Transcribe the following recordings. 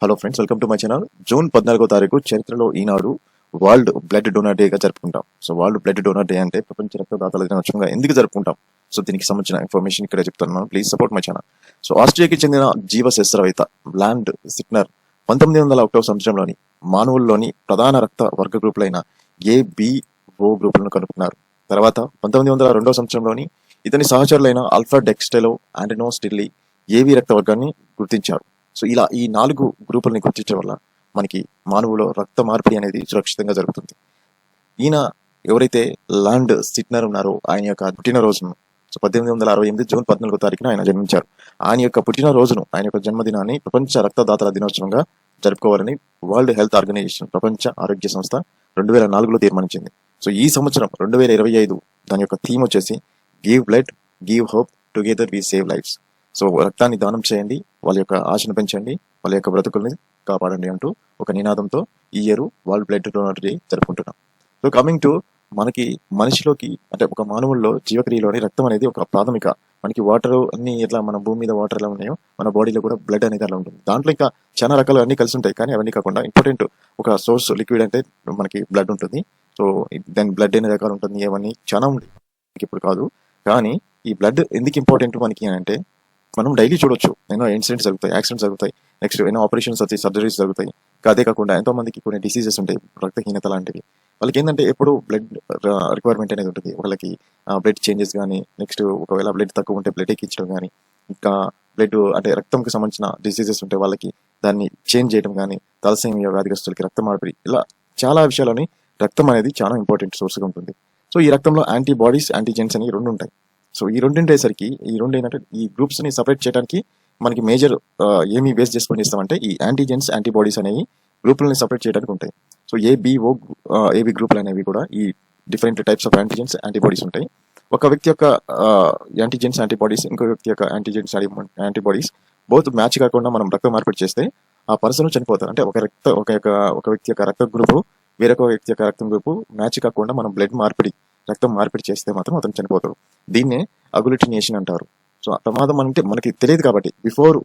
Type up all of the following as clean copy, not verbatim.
Hello friends, welcome to my channel. June 14వ తారీఖు చరిత్రలో ఈనాడు వరల్డ్ బ్లడ్ డోనర్ డేగా జరుపుకుంటాం. So world blood donor day అంటే ప్రపంచ రక్తదాతల దినోత్సవంగా ఎందుకు జరుపుకుంటాం? సో దీనికి సంబంధించిన ఇన్ఫర్మేషన్ ఇక్కడ చెప్తున్నాను. Please support my channel. So ఆస్ట్రియాకి చెందిన జీవశాస్త్రవేత్త ల్యాండ్ సిట్నర్ 1901వ సంవత్సరంలోని మానవుల్లోని ప్రధాన రక్త వర్గ గ్రూపులైన ఏబిఓ గ్రూపులను కనుక్కున్నారు. తర్వాత 1902వ సంవత్సరంలోని ఇతని సహచరులైన ఆల్ఫ్రెడ్ డెక్స్టెలో, ఆంటనో స్టిర్లీ ఏవి రక్త వర్గాన్ని గుర్తించారు. సో ఇలా ఈ 4 గ్రూపుల్ని గుర్తించడం వల్ల మనకి మానవులో రక్త మార్పిడి అనేది సురక్షితంగా జరుగుతుంది. ఈయన ఎవరైతే ల్యాండ్ సిట్నర్ ఉన్నారో ఆయన యొక్క పుట్టినరోజును 1868 జూన్ 14వ తారీఖున ఆయన జన్మించారు. ఆయన యొక్క పుట్టినరోజును, ఆయన యొక్క జన్మదినాన్ని ప్రపంచ రక్తదాతల దినోత్సవంగా జరుపుకోవాలని వరల్డ్ హెల్త్ ఆర్గనైజేషన్, ప్రపంచ ఆరోగ్య సంస్థ 2004లో తీర్మానించింది. సో ఈ సంవత్సరం 2025 దాని యొక్క థీమ్ వచ్చేసి give blood, give hope, together we save lives. So రక్తాన్ని దానం చేయండి, వాళ్ళ యొక్క ఆశను పెంచండి, వాళ్ళ యొక్క బ్రతుకుల్ని కాపాడండి అంటూ ఒక నినాదంతో ఈ year world blood donor day జరుపుకుంటున్నాం. సో కమింగ్ టు మనకి మనిషిలోకి అంటే ఒక మానవుల్లో జీవక్రియలోని రక్తం అనేది ఒక ప్రాథమిక, మనకి వాటర్ అన్ని ఎట్లా మన భూమి మీద వాటర్ ఎలా ఉన్నాయో మన బాడీలో కూడా బ్లడ్ అనేది అలా ఉంటుంది. దాంట్లో ఇంకా చాలా రకాలు అన్ని కలిసి ఉంటాయి, కానీ అవన్నీ కాకుండా ఇంపార్టెంట్ ఒక సోర్స్ లిక్విడ్ అంటే మనకి బ్లడ్ ఉంటుంది. సో దాని బ్లడ్ ఎన్ని రకాలు ఉంటుంది, అవన్నీ చాలా ఉంది, ఇప్పుడు కాదు. కానీ ఈ బ్లడ్ ఎందుకు ఇంపార్టెంట్ మనకి అంటే మనం డైలీ చూడొచ్చు, ఎన్నో ఇన్సిడెంట్స్ జరుగుతాయి, యాక్సిడెంట్స్ జరుగుతాయి, నెక్స్ట్ ఎన్నో ఆపరేషన్స్ వచ్చి సర్జరీస్ జరుగుతాయి. అదే కాకుండా ఎంతో మందికి కొన్ని డిసీజెస్ ఉంటాయి, రక్తహీనత లాంటివి. వాళ్ళకి ఏంటంటే ఎప్పుడు బ్లడ్ రిక్వైర్మెంట్ అనేది ఉంటుంది. వాళ్ళకి బ్లడ్ చేంజెస్ కానీ, నెక్స్ట్ ఒకవేళ బ్లడ్ తక్కువ ఉంటే బ్లడ్ ఎక్కించడం కానీ, ఇంకా బ్లడ్ అంటే రక్తంకి సంబంధించిన డిసీజెస్ ఉంటే వాళ్ళకి దాన్ని చేంజ్ చేయడం కానీ, తలసేమియా వ్యాధిగ్రస్తులకి రక్త మార్పిడి, ఇలా చాలా విషయాలని రక్తం అనేది చాలా ఇంపార్టెంట్ సోర్స్గా ఉంటుంది. సో ఈ రక్తంలో యాంటీబాడీస్, యాంటీజెన్స్ అని 2 ఉంటాయి. సో ఈ రెండింటేసరికి ఈ రెండు ఏంటంటే ఈ గ్రూప్స్ ని సపరేట్ చేయడానికి మనకి మేజర్ ఏమి బేస్ చేసుకొని ఇస్తామంటే ఈ యాంటీజెన్స్, యాంటీబాడీస్ అనేవి గ్రూపులని సపరేట్ చేయడానికి ఉంటాయి. సో ఏబిఓ ఏబి గ్రూపులు అనేవి కూడా ఈ different types of antigens, antibodies ఉంటాయి. ఒక వ్యక్తి యొక్క యాంటీజెన్స్, యాంటీబాడీస్, ఇంకో వ్యక్తి యొక్క యాంటీజెన్స్, యాంటీబాడీస్ బోత్ మ్యాచ్ కాకుండా మనం రక్త మార్పిడి చేస్తే ఆ పర్సన్ చనిపోతారు. అంటే ఒక వ్యక్తి యొక్క రక్త గ్రూపు వేరొక వ్యక్తి యొక్క రక్తం గ్రూపు మ్యాచ్ కాకుండా మనం రక్తం మార్పిడి చేస్తే మాత్రం అతను చనిపోతాడు. దీన్నే అగులిటినేషన్ అంటారు. సో ఆ ప్రమాదం అంటే మనకి తెలియదు కాబట్టి బిఫోర్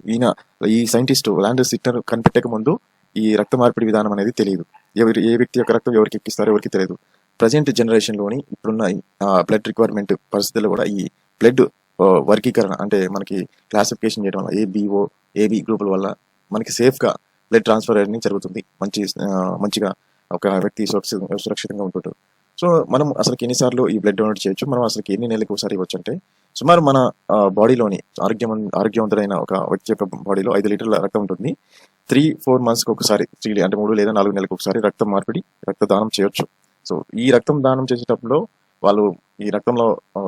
ఈ సైంటిస్ట్ ల్యాండ్ సిట్నర్ కనిపెట్టక ముందు ఈ రక్త మార్పిడి విధానం అనేది తెలియదు. ఏ వ్యక్తి యొక్క రక్తం ఎవరికి ఎక్కిస్తారో ఎవరికి తెలియదు. ప్రజెంట్ జనరేషన్లోని ఇప్పుడున్న బ్లడ్ రిక్వైర్మెంట్ పరిస్థితుల్లో కూడా ఈ బ్లడ్ వర్గీకరణ అంటే మనకి క్లాసిఫికేషన్ చేయడం వల్ల ఏబిఓ, ఏబి గ్రూపుల వల్ల మనకి సేఫ్గా బ్లడ్ ట్రాన్స్ఫర్ అనేది జరుగుతుంది. మంచిగా ఒక వ్యక్తి సురక్షితంగా ఉంటుంటారు. సో మనం అసలు ఎన్నిసార్లు ఈ బ్లడ్ డొనేట్ చేయొచ్చు, మనం అసలు ఎన్ని నెలలకు ఒకసారి ఇవ్వచ్చు అంటే సుమారు మన బాడీలోని ఆరోగ్యవంతుడైన ఒక వ్యక్తి యొక్క బాడీలో 5 లీటర్ల రక్తం ఉంటుంది. 3-4 మంత్స్కి ఒకసారి, అంటే 3 లేదా 4 నెలలకు ఒకసారి రక్తం మార్పిడి, రక్తదానం చేయొచ్చు. సో ఈ రక్తం దానం చేసేటప్పుడు వాళ్ళు ఈ రక్తంలో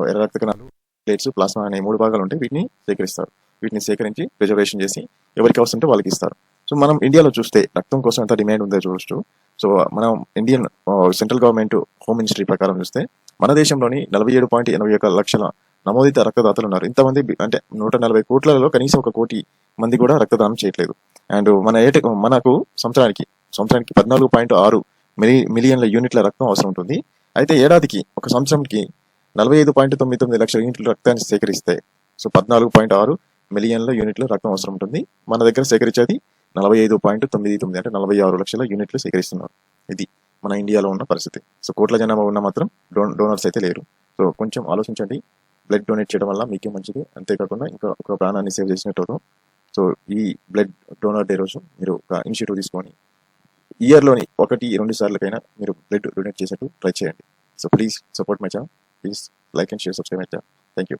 ఎర్ర రక్త కణాలు, ప్లేట్స్, ప్లాస్మా అనే 3 భాగాలు ఉంటాయి. వీటిని సేకరిస్తారు. వీటిని సేకరించి ప్రిజర్వేషన్ చేసి ఎవరికి అవసరం ఉంటే వాళ్ళకి ఇస్తారు. సో మనం ఇండియాలో చూస్తే రక్తం కోసం ఎంత డిమాండ్ ఉందో చూడొచ్చు. సో మనం Indian central government home ministry ప్రకారం చూస్తే మన దేశంలోని 47.81 లక్షల నమోదిత రక్తదాతలు ఉన్నారు. ఇంతమంది అంటే 140 కోట్లలో కనీసం 1 కోటి మంది కూడా రక్తదానం చేయట్లేదు. అండ్ మనకు సంవత్సరానికి 14.6 మిలియన్ల యూనిట్ల రక్తం అవసరం ఉంటుంది. అయితే ఏడాదికి ఒక సంవత్సరంకి 45.99 లక్షల యూనిట్ల రక్తాన్ని సేకరిస్తే సో 14.6 మిలియన్ల యూనిట్ల రక్తం అవసరం ఉంటుంది. మన దగ్గర సేకరించేది 45.99 అంటే 46 లక్షల యూనిట్లు సేకరిస్తున్నారు. ఇది మన ఇండియాలో ఉన్న పరిస్థితి. సో కోట్ల జనాభా ఉన్న మాత్రం డోనర్స్ అయితే లేరు. సో కొంచెం ఆలోచించండి. బ్లడ్ డొనేట్ చేయడం వల్ల మీకే మంచిది, అంతేకాకుండా ఇంకా ఒక ప్రాణాన్ని సేవ్ చేసినట్టు. సో ఈ బ్లడ్ డోనర్ డే రోజు మీరు ఒక ఇనిషియేటివ్ తీసుకొని ఇయర్లోని 1-2 సార్లకైనా మీరు బ్లడ్ డొనేట్ చేసేట్టు ట్రై చేయండి. So please support my channel. Please like and share, subscribe my channel. Thank you.